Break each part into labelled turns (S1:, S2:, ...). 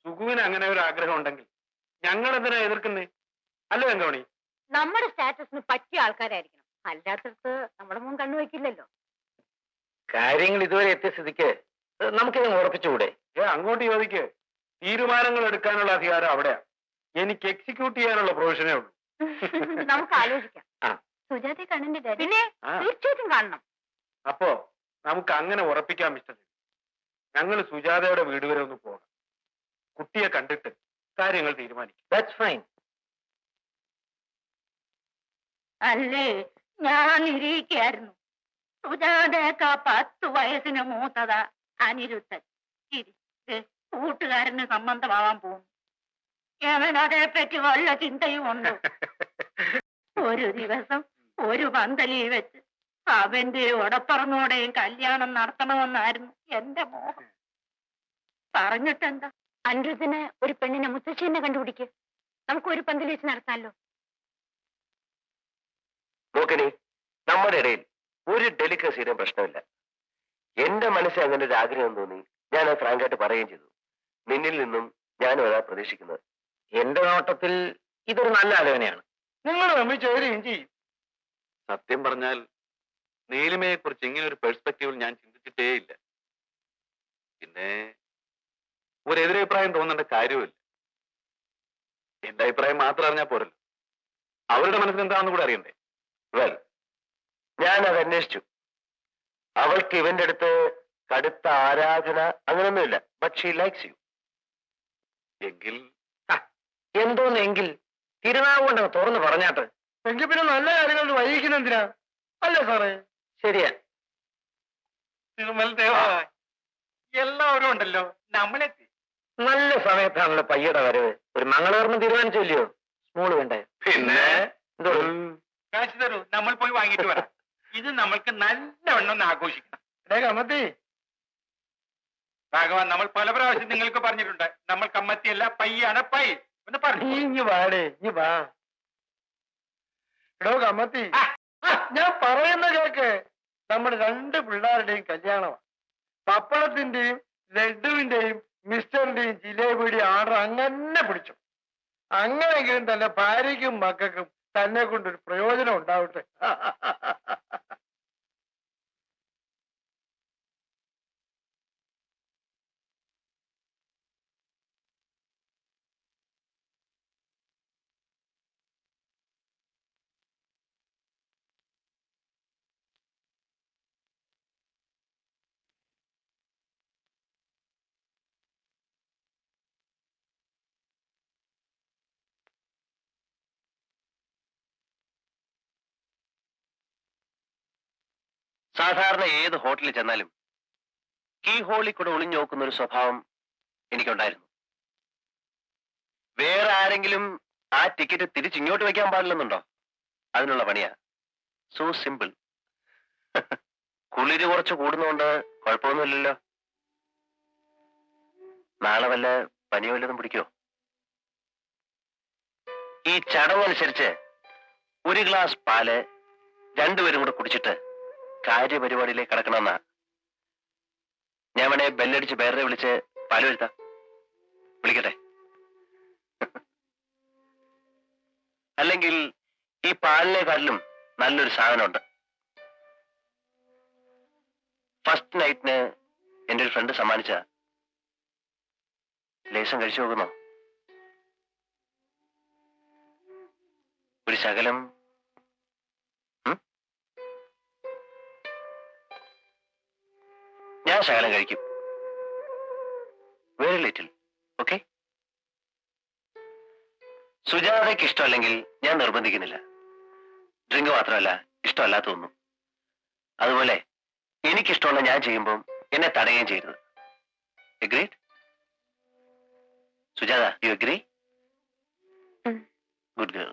S1: സുഖുവിന് അങ്ങനെ ഒരു ആഗ്രഹം ഉണ്ടെങ്കിൽ ഞങ്ങൾ എന്തിനാ എതിർക്കുന്നേ? അല്ല വെങ്കമണി?
S2: നമ്മുടെ സ്റ്റാറ്റസിന് പറ്റിയ ആൾക്കാരായിരിക്കണം, അല്ലാത്തടത്ത് നമ്മുടെ മുൻ കണ്ണുവെക്കില്ലല്ലോ.
S3: കാര്യങ്ങൾ ഇതുവരെ എത്തിയ സ്ഥിതിക്ക് നമുക്കിത് ഉറപ്പിച്ചുകൂടെ?
S1: അങ്ങോട്ട് ചോദിക്ക്. തീരുമാനങ്ങൾ എടുക്കാനുള്ള അധികാരം അവിടെയാ. എനിക്ക് എക്സിക്യൂട്ട് ചെയ്യാനുള്ള പ്രൊവിഷനേ ഉള്ളൂ.
S2: നമുക്ക് ആലോചിക്കാം. സുജാതയെ കണ്ണിന്റെ പിന്നെ തീർച്ചയായിട്ടും കാണണം.
S1: അപ്പോ നമുക്ക് അങ്ങനെ ഉറപ്പിക്കാൻ മിസ്റ്റർ. ഞങ്ങൾ സുജാതയുടെ വീട് വരെ ഒന്ന് പോകാം. കുട്ടിയെ കണ്ടിട്ട് കാര്യങ്ങൾ തീരുമാനിക്കും.
S3: That's fine.
S2: അല്ലേ, ഞാൻ ഇരിക്കായിരുന്നു. സുജാതയൊക്കെ 10 വയസ്സിന് മൂത്തതാ. അനിരുദ്ധൻ കൂട്ടുകാരന് സംബന്ധമാവാൻ പോകുന്നു. അവൻ അതേപ്പറ്റി വല്ല ചിന്തയും ഉണ്ടോ? ഒരു ദിവസം ഒരു പന്തലി വെച്ച് അവന്റെ ഉടപ്പറന്നോടെയും കല്യാണം നടത്തണമെന്നായിരുന്നു എന്റെ മോഹം. പറഞ്ഞിട്ടെന്താ? അനിരുദ്ധന് ഒരു പെണ്ണിനെ മുത്തശ്ശിനെ കണ്ടുപിടിക്ക്. നമുക്ക് ഒരു പന്തലി വെച്ച് നടത്താമല്ലോ.
S3: നോക്കണേ, നമ്മുടെ ഇടയിൽ ഒരു ഡെലിക്കസിയുടെയും പ്രശ്നമില്ല. എന്റെ മനസ്സിൽ അങ്ങനെ ഒരു ആഗ്രഹം തോന്നി, ഞാൻ അത് ഫ്രാങ്കായിട്ട് പറയുകയും ചെയ്തു. നിന്നിൽ നിന്നും ഞാനും അതാ പ്രതീക്ഷിക്കുന്നത്. എന്റെ നോട്ടത്തിൽ ഇതൊരു നല്ല ആലോചനയാണ്.
S1: നിങ്ങൾ തമ്മിൽ ചേരുകയും ചെയ്യും.
S4: സത്യം പറഞ്ഞാൽ നീലിമയെ കുറിച്ച് ഇങ്ങനെ ഒരു പെർസ്പെക്റ്റീവിൽ ഞാൻ ചിന്തിച്ചിട്ടേ ഇല്ല. പിന്നെ ഒരു എതിരഭിപ്രായം തോന്നേണ്ട കാര്യവുമില്ല. എന്റെ അഭിപ്രായം മാത്രം അറിഞ്ഞാൽ പോരല്ലോ, അവരുടെ മനസ്സിൽ എന്താണെന്ന് കൂടെ അറിയണ്ടേ?
S3: വെൽ, ഞാൻ അത് അന്വേഷിച്ചു. അവൾക്ക് ഇവന്റെ അടുത്ത് കടുത്ത ആരാധന അങ്ങനൊന്നുമില്ല. But she likes you.
S4: എങ്കിൽ
S3: എന്തോന്നെങ്കിൽ തിരുനാവുകൊണ്ട് തുറന്ന് പറഞ്ഞാട്ട്.
S1: എങ്കിൽ പിന്നെ നല്ല കാര്യങ്ങൾ വൈകിക്കുന്ന എന്തിനാ? അല്ലേ സാറേ?
S3: ശരിയാ.
S1: തിരുമൽ ദേവ, എല്ലാവരും ഉണ്ടല്ലോ, നമ്മളെത്തി.
S3: നല്ല സമയത്താണല്ലോ പയ്യയുടെ വരവ്. ഒരു മംഗളകർമ്മം തീരുമാനിച്ചില്ലയോ? സ്മോള് വേണ്ടേ?
S4: പിന്നെ
S3: എന്തോ
S1: കാശ് തരൂ, നമ്മൾ പോയി വാങ്ങിട്ട് വരാം. ഇത് നമ്മൾക്ക് നല്ലവണ്ണം ആഘോഷിക്കണം. കമ്മത്തി ഭാഗവാൻ, നമ്മൾ പല പ്രാവശ്യം നിങ്ങൾക്ക് പറഞ്ഞിട്ടുണ്ട്, നമ്മൾ കമ്മത്തിയല്ല പയ്യാണ്. പൈ ഒന്ന് പറഞ്ഞു വാടേ, ഇനി വാ. എടോ കമ്മത്തി, ഞാൻ പറയുന്ന കേക്ക്. നമ്മുടെ 2 പിള്ളേരുടെയും കല്യാണമാണ്. പപ്പടത്തിന്റെയും ലഡുവിന്റെയും മിസ്റ്ററിന്റെയും ജിലേബിയുടെയും ആർഡർ അങ്ങനെ പിടിച്ചു. അങ്ങനെങ്കിലും തന്നെ ഭാര്യയ്ക്കും മക്കൾക്കും തന്നെ കൊണ്ടൊരു പ്രയോജനം ഉണ്ടാവട്ടെ.
S3: സാധാരണ ഏത് ഹോട്ടലിൽ ചെന്നാലും കീ ഹോളിൽ കൂടെ ഒളിഞ്ഞു നോക്കുന്ന ഒരു സ്വഭാവം എനിക്കുണ്ടായിരുന്നു. വേറെ ആരെങ്കിലും ആ ടിക്കറ്റ് തിരിച്ചിങ്ങോട്ട് വെക്കാൻ പാടില്ലെന്നുണ്ടോ? അതിനുള്ള പണിയാ. So simple. കുളിര് കുറച്ച് കൂടുന്നോണ്ട് കുഴപ്പമൊന്നുമില്ലല്ലോ. നാളെ വല്ല പനി വല്ലതും പിടിക്കോ? ഈ ചടങ്ങനുസരിച്ച് ഒരു ഗ്ലാസ് പാല് 2 പേരും കൂടെ കുടിച്ചിട്ട് കാര്യപരിപാടിയിലേക്ക് കടക്കണമെന്നാ. ഞാൻ വേണേ ബെല്ലടിച്ച് വേറെ വിളിച്ച് പാല് വരുത്താം. വിളിക്കട്ടെ? അല്ലെങ്കിൽ ഈ പാലിനെക്കാട്ടിലും നല്ലൊരു സാധനമുണ്ട്. ഫസ്റ്റ് നൈറ്റിന് എന്റെ ഒരു ഫ്രണ്ട് സമ്മാനിച്ച ലേശം കഴിച്ചു നോക്കുന്നോ? ഒരു ശകലം. ഞാൻ ശകലം കഴിക്കും. Very little. ഓക്കെ? സുജാതയ്ക്ക് ഇഷ്ടമല്ലെങ്കിൽ ഞാൻ നിർബന്ധിക്കുന്നില്ല. ഡ്രിങ്ക് മാത്രമല്ല, ഇഷ്ടമല്ലാത്തൊന്നും. അതുപോലെ എനിക്കിഷ്ടമുള്ള ഞാൻ ചെയ്യുമ്പോൾ എന്നെ തടയുകയും ചെയ്യരുത്. Agreed? Sujatha, you agree? Good girl.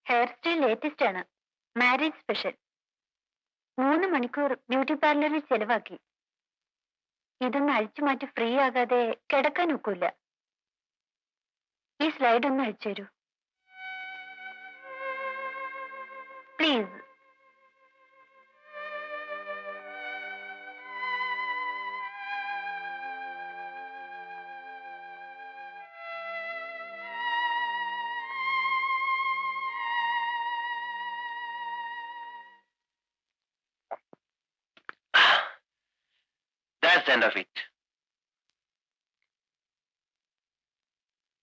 S2: Hair style latest ആണ്. Marriage special. 3 മണിക്കൂർ ബ്യൂട്ടി പാർലറിൽ ചെലവാക്കി. ഇതൊന്ന് അഴിച്ചു മാറ്റി ഫ്രീ ആകാതെ കിടക്കാൻ ഒക്കില്ല. ഈ സ്ലൈഡ് ഒന്ന് അഴിച്ചു തരൂ please.
S3: That's the end of it.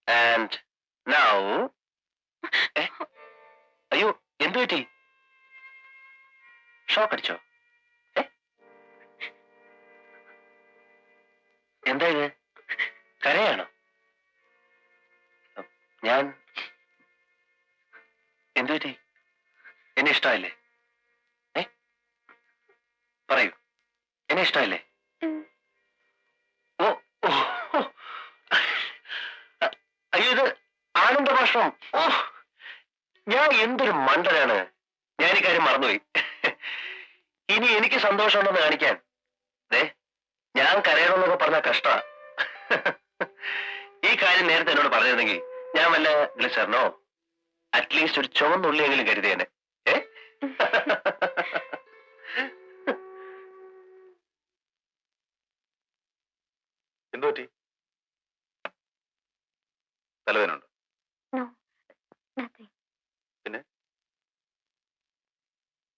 S3: And now, അയ്യോ എന്തു പറ്റി? ഷോക്ക് അടിച്ചോ? എന്താ ഇത്? കരയാണോ? ഞാൻ എന്തു പറ്റി? എന്നെ ഇഷ്ടമായില്ലേ? പറയൂ, എന്നെ ഇഷ്ടമായില്ലേ? ഓ ഓ ഓ. അയ്യോ ഇത് ആനന്ദ ഭാഷണം. ഓ ഞാൻ എന്തൊരു മണ്ടനാണ്. ഞാൻ ഈ കാര്യം മറന്നുപോയി. ഇനി എനിക്ക് സന്തോഷമുണ്ടെന്ന് കാണിക്കാൻ ഞാൻ കരയണമെന്നൊക്കെ പറഞ്ഞ കഷ്ട. ഈ കാര്യം നേരത്തെ എന്നോട് പറഞ്ഞിരുന്നെങ്കിൽ ഞാൻ വല്ല ഗ്ലിസറിനോ അറ്റ്ലീസ്റ്റ് ഒരു ചുവന്നുള്ളിയെങ്കിലും കരുതിയേനെ.
S4: എന്തു പറ്റി? തലവേനുണ്ടോ? പിന്നെ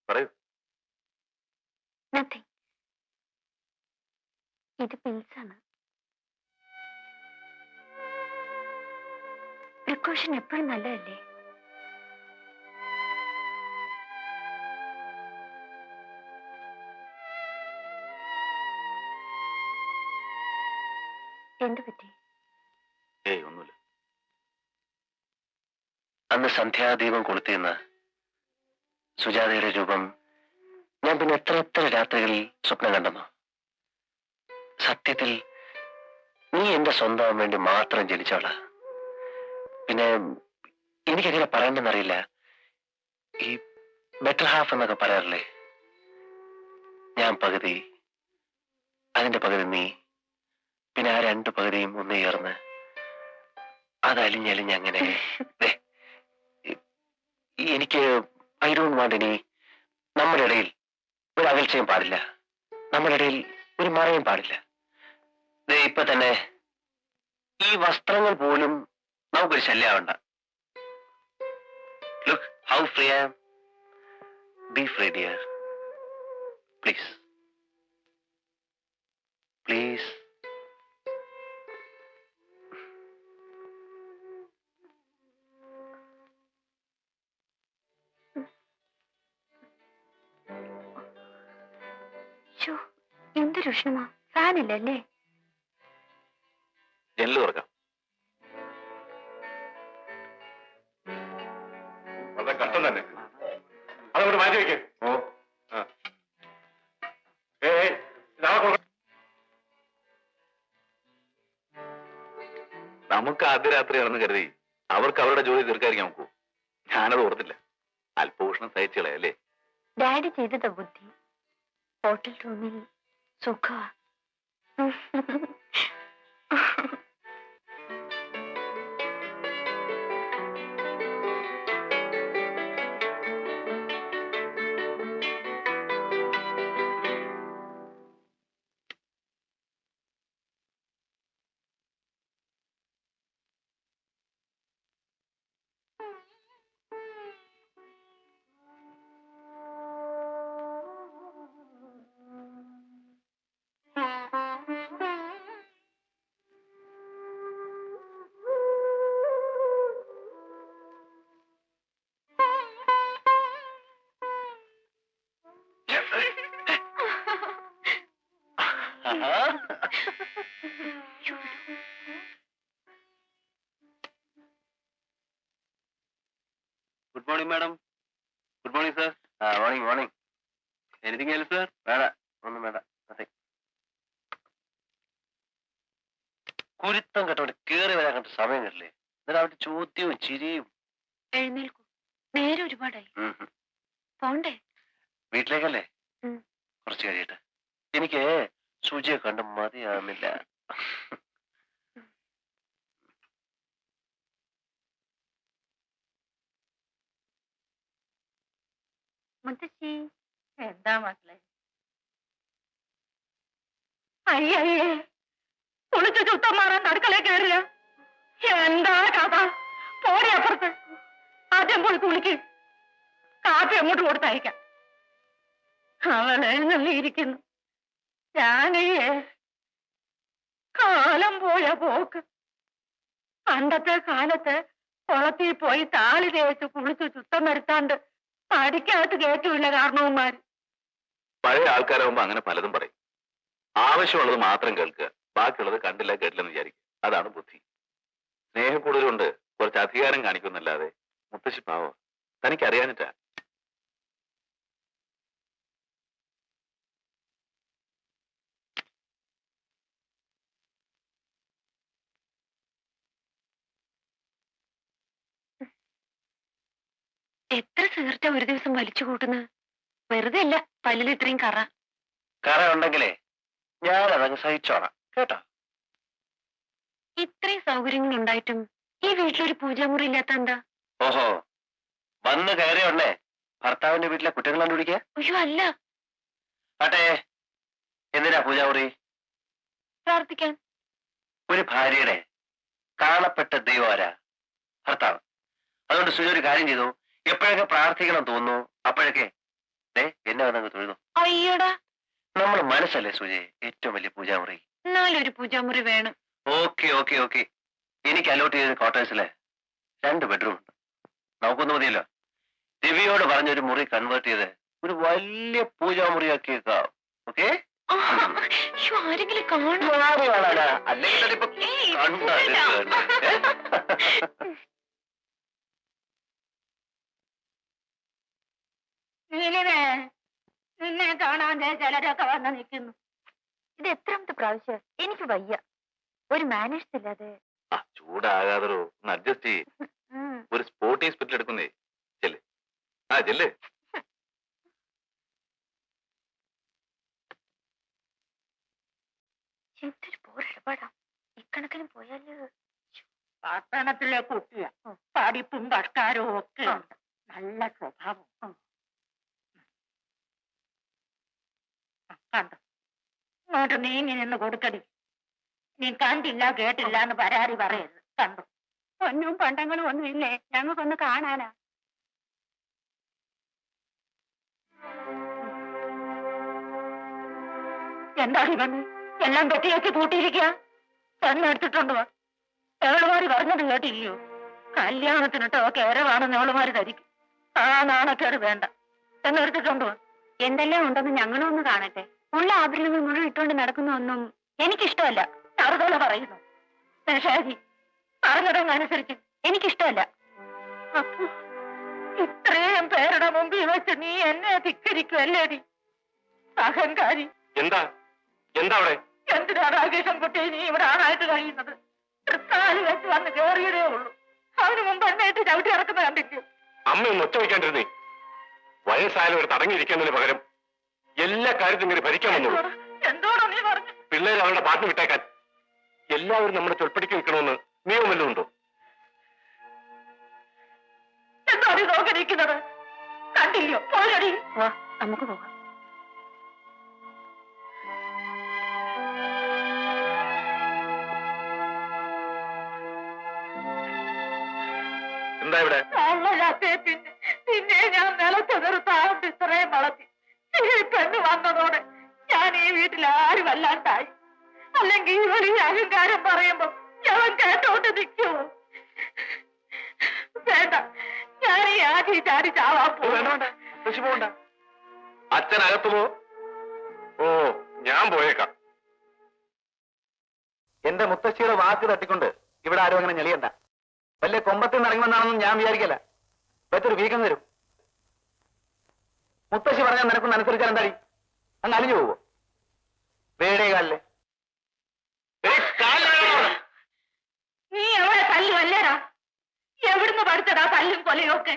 S4: പറയൂ.
S2: ഇത് പിൽസാണ്. പ്രിക്കോഷൻ എപ്പോഴും നല്ലതല്ലേ? എന്തു പറ്റി?
S4: ഏയ് ഒന്നുമില്ല.
S3: അന്ന് സന്ധ്യാദീപം കൊളുത്തിയെന്ന സുജാതയുടെ രൂപം ഞാൻ പിന്നെ എത്ര രാത്രികളിൽ സ്വപ്നം കണ്ടെന്നോ? സത്യത്തിൽ നീ എന്റെ സ്വന്തം വേണ്ടി മാത്രം ജനിച്ചവളാ. പിന്നെ എനിക്കെങ്ങനെ പറയണ്ടെന്നറിയില്ല. ഈ ബെറ്റർ ഹാഫ് എന്നൊക്കെ പറയാറില്ലേ? ഞാൻ പകുതി, അതിന്റെ പകുതി നീ, പിന്നെ ആ രണ്ട് പകുതിയും ഒന്ന് ചേർന്ന് അതലിഞ്ഞങ്ങനെ. എനിക്ക് ഐ ഡോണ്ട് വാണ്ട് ഇനി നമ്മുടെ ഇടയിൽ ഒരു അകൽച്ചയും പാടില്ല, നമ്മുടെ ഇടയിൽ ഒരു മറയും പാടില്ല. ഇപ്പൊ തന്നെ ഈ വസ്ത്രങ്ങൾ പോലും നമുക്കൊരു ശല്യമാവണ്ട. Look how free I am. Be free dear, please please.
S2: എന്തൊരു ഉഷ്ണമാ. ഫാനില്ലല്ലേ?
S4: ജനല് തുറക്കാം. വളരെ കഷ്ടം തന്നെ. അതങ്ങോട്ട് മാറ്റി വയ്ക്കേ. ഓ നമുക്ക് ആദ്യ രാത്രിയാണെന്ന് കരുതി അവർക്ക് അവരുടെ ജോലി തീർക്കാതിരിക്കാൻ നോക്കൂ. ഞാനത് ഓർത്തില്ല. അല്പഭൂഷണം സഹിച്ചുകളെ അല്ലേ?
S2: ഡാഡി ചെയ്തതാ ബുദ്ധി. ഹോട്ടൽ റൂമിൽ സുഖ.
S3: Good morning madam. Good morning sir. Morning morning. Anything else sir? വേണ്ട, ഒന്നും വേണ്ട. അതെ, കുരുത്തം കേട്ടോണ്ട് കേറി വരാൻ കണ്ട സമയം കിട്ടില്ലേ? എന്നിട്ട് അവരുടെ ചോദ്യവും ചിരിയും.
S2: എഴുന്നേൽക്കൂ, നേരെ ഒരുപാടായി. പോണ്ടേ?
S3: വീട്ടിലേക്കല്ലേ? കുറച്ച് കഴിയട്ടെ. എനിക്ക് സുജിയെ കണ്ട് മതിയാകുന്നില്ല.
S2: മുത്തശ്ശി എന്താ മക്കളെ? അയ്യയ്യേ, കുളിച്ച് ചുത്തം മാറാൻ അടുക്കളയിൽ കയറിയ എന്താ കഥ? പോരെ അപ്പുറത്ത്. ആദ്യം പോയി കുളിക്ക്. കാപ്പി അങ്ങോട്ട് കൊടുത്തയക്കാം. അവൾ എഴുന്നള്ളിയിരിക്കുന്നു. ഞാനയ്യേ, കാലം പോയ പോക്ക്. പണ്ടത്തെ കാലത്ത് കുളത്തിൽ പോയി താളി തേച്ച് കുളിച്ച് ചുത്തം വരുത്താണ്ട് പഠിക്കകത്ത് കയറ്റില്ല കാരണവന്മാര്.
S4: പഴയ ആൾക്കാരാകുമ്പോ അങ്ങനെ പലതും പറയും. ആവശ്യമുള്ളത് മാത്രം കേൾക്കുക, ബാക്കിയുള്ളത് കണ്ടില്ല കേട്ടില്ലെന്ന് വിചാരിക്കുക. അതാണ് ബുദ്ധി. സ്നേഹം കൂടുതലുണ്ട്, കുറച്ച് അധികാരം കാണിക്കുന്നല്ലാതെ. മുത്തശ്ശി പാവം, തനിക്കറിയാനിട്ടാ.
S2: എത്ര സിഗരറ്റാ ഒരു ദിവസം വലിച്ചു കൂട്ടുന്നത്? വെറുതെ അല്ല പല്ലിൽ ഇത്രയും കറ.
S3: കറ ഉണ്ടെങ്കിലേ ഞാൻ അതങ്ങ് സഹിച്ചോളാം കേട്ടോ.
S2: ഇത്രയും സൗകര്യങ്ങൾ ഉണ്ടായിട്ടും ഈ വീട്ടിലൊരു പൂജാമുറി ഇല്ലാത്ത എന്താ?
S3: ഓഹോ, വന്ന് കയറിയ ഉടനെ ഭർത്താവിന്റെ വീട്ടിലെ കുട്ടികൾ കണ്ടുപിടിക്കുക?
S2: അയ്യോ അല്ല,
S3: ആട്ടെ, എന്തിനാ പൂജാമുറി?
S2: പ്രാർത്ഥിക്കാൻ.
S3: ഒരു ഭാര്യയുടെ കാണപ്പെട്ട ദൈവം ആരാ? ഭർത്താവ്. അതുകൊണ്ട് സുജ ഒരു കാര്യം ചെയ്തു, എപ്പോഴൊക്കെ പ്രാർത്ഥിക്കണം തോന്നുന്നു അപ്പോഴൊക്കെ എന്നെ വന്നങ്ങ് തൊഴുന്നു.
S2: അയ്യടാ,
S3: നമ്മൾ മനസ്സല്ലേ സുജയെ ഏറ്റവും വലിയ പൂജാമുറി?
S2: എന്നാലൊരു പൂജാമുറി വേണം.
S3: Okay okay okay. എനിക്ക് അലോട്ട് ചെയ്ത ക്വാർട്ടേഴ്സില് 2 ബെഡ്റൂം ഉണ്ട്. നമുക്കൊന്നും മതിയല്ലോ. ദിവ്യയോട് പറഞ്ഞൊരു മുറി കൺവേർട്ട് ചെയ്ത് ഒരു വലിയ പൂജാമുറിയാക്കി വെക്കാം. ഓക്കെ?
S2: ആരെങ്കിലും കാണും.
S3: അല്ലെങ്കിൽ തന്നെ ഇപ്പൊ
S2: നീലിവേ, നിന്നെ കാണാൻ ചിലരൊക്കെ വന്ന് നിൽക്കുന്നു. ഇത് എത്രാമത്തെ പ്രാവശ്യം? എനിക്ക് വയ്യ. ഒരു മാനേഴ്സ് ഇല്ലാതെ.
S4: ചൂടാകാതോ, ഒന്ന് അഡ്ജസ്റ്റ് ചെയ്യ്. ഒരു സ്പോർട്ടി സ്പിരിറ്റ് എടുക്കുന്നേ. ചെല്ല്, ചെല്ല്.
S2: എന്തൊരു പോരിടപാടാ. ഇക്കണക്കിന് പോയാല് പട്ടണത്തിലെ കുട്ടിയ, പഠിപ്പും ഭർത്താരവും ഒക്കെ ഉണ്ട്. നല്ല സ്വഭാവം. കണ്ടോ, ഇങ്ങോട്ട് നീങ്ങി നിന്ന് കൊടുക്കടി. നീ കണ്ടില്ല കേട്ടില്ല എന്ന് പരാതി പറയരുത്. കണ്ടു, പൊന്നും പണ്ടങ്ങളും ഒന്നും ഇല്ലേ? ഞങ്ങൾക്കൊന്ന് കാണാനാ. എന്താണ് ഇവന്ന് എല്ലാം പെട്ടി വെച്ച് പൂട്ടിയിരിക്കുക? എന്നെടുത്തിട്ടുണ്ട് വാ. എവളുമാര് പറഞ്ഞത് കേട്ടില്ലയോ? കല്യാണത്തിനിട്ടോ കേരളാണെന്ന് എവളുമാര് ധരിക്കും. ആ നാണക്കേട് വേണ്ട. എന്നെടുത്തിട്ടുണ്ട് വാ. എന്തെല്ലാം ഉണ്ടെന്ന് ഞങ്ങളും ഒന്ന് കാണട്ടെ. ഉള്ള ആഭരണങ്ങൾ മുഴുവൻ ഇട്ടുകൊണ്ട് നടക്കുന്ന ഒന്നും എനിക്കിഷ്ടമല്ല. അറുതല പറയുന്നു. ശരി, പറഞ്ഞതങ്ങനുസരിച്ച് എനിക്കിഷ്ടമല്ല. അപ്പൊ ഇത്രയും പേരുടെ മുമ്പിൽ വെച്ച് നീ എന്നെ ധിക്കരിക്കുമല്ലേടി? അഹങ്കാരി.
S4: എന്താ എന്താ അവിടെ?
S2: എന്തിനാ രാകേശൻ കുട്ടി നീ ഇവിടെ ആണായിട്ട് കഴിയുന്നത്? തൃക്കാലി വെച്ച് വന്ന് കയറിയതേ ഉള്ളൂ. അവന് മുമ്പ് എന്നെയിട്ട് ചവിട്ടി ഇറക്കുന്ന കണ്ടില്ലേ?
S4: അമ്മയൊന്ന് ഒച്ച വയ്ക്കാണ്ടിരുന്നേ. വയസ്സായാലും ഒരു തടങ്ങിയിരിക്കുന്നതിന് പകരം എല്ലാ കാര്യത്തിലും ഇങ്ങനെ ഭരിക്കാൻ വന്നു.
S2: എന്തോടാ നീ പറഞ്ഞു?
S4: പിള്ളേർ അവരുടെ പാട്ട് വിട്ടേക്കാൻ. എല്ലാവരും നമ്മുടെ ചൊൽപ്പടിക്ക് നിൽക്കണമെന്ന് നിയമം വല്ലതും ഉണ്ടോ?
S2: എന്താ നീ നോക്കിയിരിക്കുന്നത്? കണ്ടില്ലയോ? പോരടി, വാ നമുക്ക് പോകാം.
S4: എന്താ ഇവിടെ?
S2: പിന്നെ ഞാൻ നിലത്ത് നിർത്താണ്ട് ഇത്രയും വളർത്തി. ഈ പെണ്ണ് വന്നതോടെ ഞാൻ ഈ വീട്ടിൽ ആരും വല്ലാണ്ടായി. അല്ലെങ്കിൽ ഇവളീ അഹങ്കാരം പറയുമ്പോ ഞാൻ കേട്ടോണ്ട് നിൽക്കുമോ? വേണ്ട, ഞാൻ ഈ ആദ്യം ചാടി ചാവാൻ
S4: പോകണ്ട. അച്ഛനകത്ത് പോ. ഓ, ഞാൻ പോയേക്കാം. എന്റെ മുത്തശ്ശിയുടെ വാക്ക് തട്ടിക്കൊണ്ട് ഇവിടെ ആരും അങ്ങനെ ഞെളിയണ്ട. വലിയ കൊമ്പത്തിൽ നിന്ന് ഇറങ്ങുമെന്നാണെന്നും ഞാൻ വിചാരിക്കല. പറ്റൊരു വീക്കം തരും. മുത്തശ്ശി പറഞ്ഞാൽ നിനക്കൊന്ന് അനുസരിച്ചാൽ എന്താടി? അങ്ങ് അലിഞ്ഞു പോവോ? വേടേ കാലിലെ
S2: നീ എവിടെ തല്ലു അല്ലേടാ? എവിടുന്ന് പഠിച്ചടാ തല്ലും കൊലയും ഒക്കെ?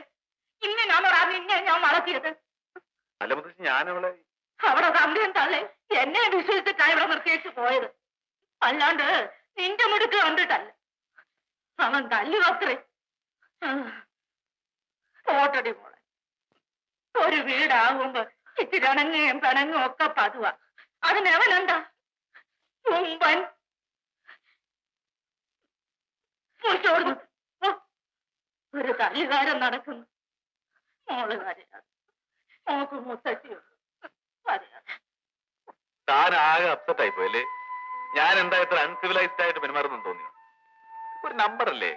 S2: ഇങ്ങനാണോടാ നിന്നെ ഞാൻ വളർത്തിയത്?
S4: അല്ല മുത്തശ്ശി, ഞാനവളെ
S2: അവിടെ തന്തയും തള്ളേ എന്നെ വിശ്വസിച്ചിട്ടാ ഇവിടെ നിർത്തിയേച്ച് പോയത്. അല്ലാണ്ട് നിന്റെ മിടുക്ക് കണ്ടിട്ടല്ല. അവൻ തല്ലുവത്രേ. പോട്ടടി മോളെ, ഒരു വീടാകുമ്പോ ഇത്തിരി ഇണങ്ങുകയും പിണങ്ങും ഒക്കെ പതുവാ. അതിനവനെന്താ മുമ്പൻ ഒരു തല്ലുകാരൻ നടക്കുന്നു. മോള് കരയാണ്, മോക്ക് മുത്തശ്ശിയുണ്ട്.
S4: താൻ ആകെ അപ്സെറ്റ് ആയി പോയല്ലേ? ഞാൻ എന്താ ഇത്ര അൺസിവിലൈസ്ഡ് ആയിട്ട് പെരുമാറുന്നു തോന്നിയോ? ഒരു നമ്പർ അല്ലേ?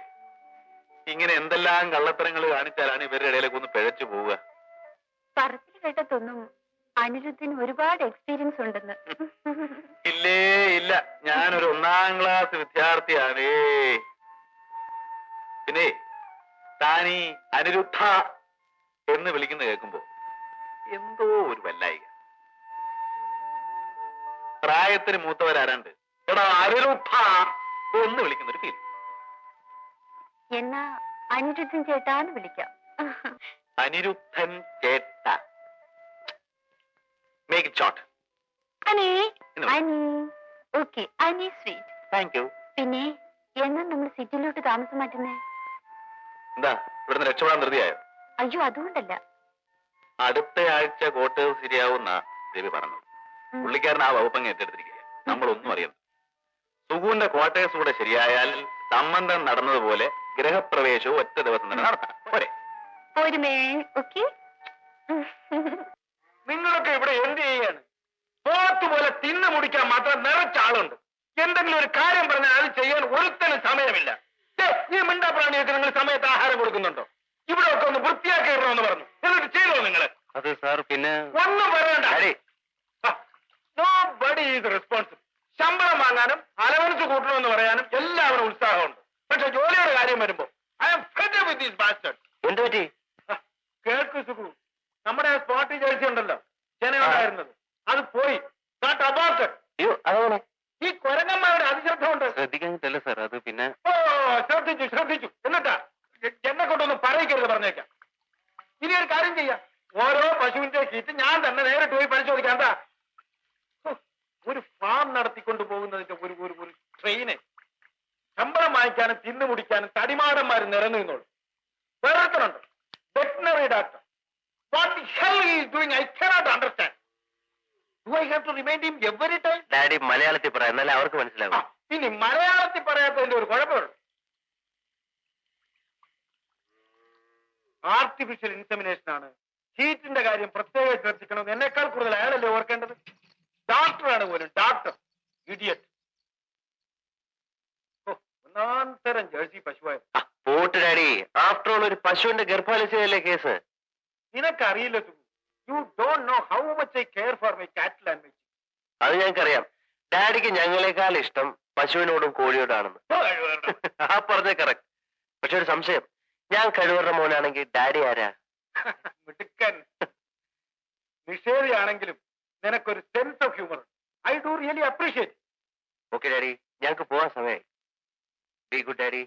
S4: ഇങ്ങനെ എന്തെല്ലാം കള്ളത്തരങ്ങൾ കാണിച്ചാലാണ് ഇവരുടെ ഇടയിലേക്ക് ഒന്ന് പിഴച്ചു പോവുക.
S5: പറച്ചിൽ കേട്ടതൊന്നും അനിരുദ്ധിന് ഒരുപാട് എക്സ്പീരിയൻസ് ഉണ്ടെന്ന്.
S4: ഇല്ലേ ഇല്ല, ഞാനൊരു 1ാം ക്ലാസ് വിദ്യാർത്ഥിയാണേ. പിന്നെ താനീ അനിരുദ്ധ എന്ന് വിളിക്കുന്ന കേൾക്കുമ്പോ എന്തോ ഒരു വല്ലായിക. പ്രായത്തിന് മൂത്തവരാരാണ്ട് എടാ അനിരുദ്ധ എന്ന് വിളിക്കുന്ന ഒരു ഫീൽ.
S5: എന്നാ അനിരുദ്ധൻ ചേട്ടാന്ന് വിളിക്കാം.
S4: അനിരുദ്ധൻ ചേട്ട. Make it short.
S5: Ani Ani. Okay, Ani sweet.
S4: Thank you.
S5: പിന്നെ എന്നാ നമ്മൾ സിറ്റിയിലോട്ട് താമസം മാറ്റുന്നേ?
S4: എന്താ ഇവിടുന്ന് രക്ഷപ്പെടാൻ ധൃതിയായോ?
S5: അയ്യോ, അതുകൊണ്ടല്ല.
S4: അടുത്ത ആഴ്ച ക്വാർട്ടേഴ്സ് ശരിയാവുന്ന ദേവി പറഞ്ഞത്. പുള്ളിക്കാരൻ ആ വകുപ്പങ്ങ് ഏറ്റെടുത്തിരിക്കുക. നമ്മളൊന്നും അറിയുന്നു. സുഖുവിന്റെ ക്വാർട്ടേഴ്സ് കൂടെ ശരിയായാൽ സംബന്ധം നടന്നതുപോലെ ഗൃഹപ്രവേശവും ഒറ്റ ദിവസം തന്നെ നടത്താം. പോരെ?
S5: ഓക്കെ.
S1: നിങ്ങളൊക്കെ ഇവിടെ എന്ത് ചെയ്യാണ്? പോത്തുപോലെ തിന്നു മുടിക്കാൻ മാത്രം നിറച്ച ആളുണ്ട്. എന്തെങ്കിലും ഒരു കാര്യം പറഞ്ഞാൽ അത് ചെയ്യാൻ ഒരുത്തനും സമയമില്ല. ഈ മിണ്ടാപ്രാണിയൊക്കെ നിങ്ങൾ സമയത്ത് ആഹാരം കൊടുക്കുന്നുണ്ടോ? ഇവിടെ ഒക്കെ ഒന്ന് വൃത്തിയാക്കി ഇടണമെന്ന് പറഞ്ഞു. എന്നിട്ട് ചെയ്തോ നിങ്ങൾ?
S3: അത് സാർ പിന്നെ
S1: ഒന്നും പറയണ്ട. Nobody is responsible. ശമ്പളം വാങ്ങാനും അലവൻസ് കൂട്ടണമെന്ന് പറയാനും എല്ലാവരും ഉത്സാഹമുണ്ട്. പക്ഷെ ജോലിയുടെ കാര്യം വരുമ്പോ I am fed with these bastards.
S3: എന്ത് പറ്റി?
S1: കേൾക്ക് സുഖു, നമ്മുടെ സ്പോട്ടി ജേഴ്സി ഉണ്ടല്ലോ ജനങ്ങളുണ്ടായിരുന്നത്, അത് പോയി.
S3: അയ്യോ, അതാണ്
S1: ഈ കൊരങ്ങന്മാരുടെ അതിശ്രദ്ധ കൊണ്ട്.
S3: ശ്രദ്ധിക്കാനിട്ടല്ല സാർ, അത് പിന്നെ
S1: ഓ, ശ്രദ്ധിച്ചു. എന്നിട്ടാ എന്നെ കൊണ്ടൊന്നും പറയിക്കരുത്, പറഞ്ഞേക്കാം. ഇനി ഒരു കാര്യം ചെയ്യാം, ഓരോ പശുവിന്റെ ഷീറ്റ് ഞാൻ തന്നെ നേരിട്ട് പോയി പരിശോധിക്കാം. എന്താ ഒരു ഫാം നടത്തിക്കൊണ്ട് പോകുന്നതിന്റെ ഒരു ട്രെയിന് ശമ്പളം വാങ്ങിക്കാനും തിന്നു മുടിക്കാനും തടിമാടന്മാർ നിരന്നു നിന്നോളൂ. വേറൊരുത്തനുണ്ട്, veterinary doctor. What the hell he is doing? I cannot understand. Do I have to remind him every time?
S3: Daddy മലയാളത്തിൽ പറയാം, എന്നാലേ അവർക്ക് മനസ്സിലാവും.
S1: ഇനി മലയാളത്തിൽ പറയാത്തതിന്റെ ഒരു കുഴപ്പമുള്ളൂ. ആർട്ടിഫിഷ്യൽ ഇൻസെമിനേഷൻ ആണ്. ഹീറ്റിന്റെ കാര്യം പ്രത്യേകം ശ്രദ്ധിക്കണം. എന്നെക്കാൾ കൂടുതൽ അയാളല്ലേ ഓർക്കേണ്ടത്. ഡോക്ടറാണ് പോലും, ഡോക്ടർ ഇഡിയറ്റ്. ഒന്നാന്തരം ജേഴ്സി പശുവായ.
S3: പോട്ട് ഡാഡി, ആഫ്റ്റർ ഓൾ ഒരു പശുവിന്റെ ഗർഭാലയത്തിലല്ലേ കേസ്.
S1: നിനക്കറിയില്ല Sukhu. You don't know how much I care for my cattle and my chicken.
S3: അത് ഞങ്ങൾക്കറിയാം. ഡാഡിക്ക് ഞങ്ങളെക്കാൾ ഇഷ്ടം പശുവിനോടും കോഴിയോടാണെന്ന്. ആ പറഞ്ഞ കറക്റ്റ്. പക്ഷെ ഒരു സംശയം, ഞാൻ കഴിവറുടെ മോനാണെങ്കിൽ ഡാഡി ആരാ?
S1: മിടുക്കൻ. നിഷേധിയാണെങ്കിലും നിനക്കൊരു sense of humour. I do really appreciate.
S3: Okay daddy, ഞങ്ങൾക്ക് പോവാൻ സമയമായി. B good daddy.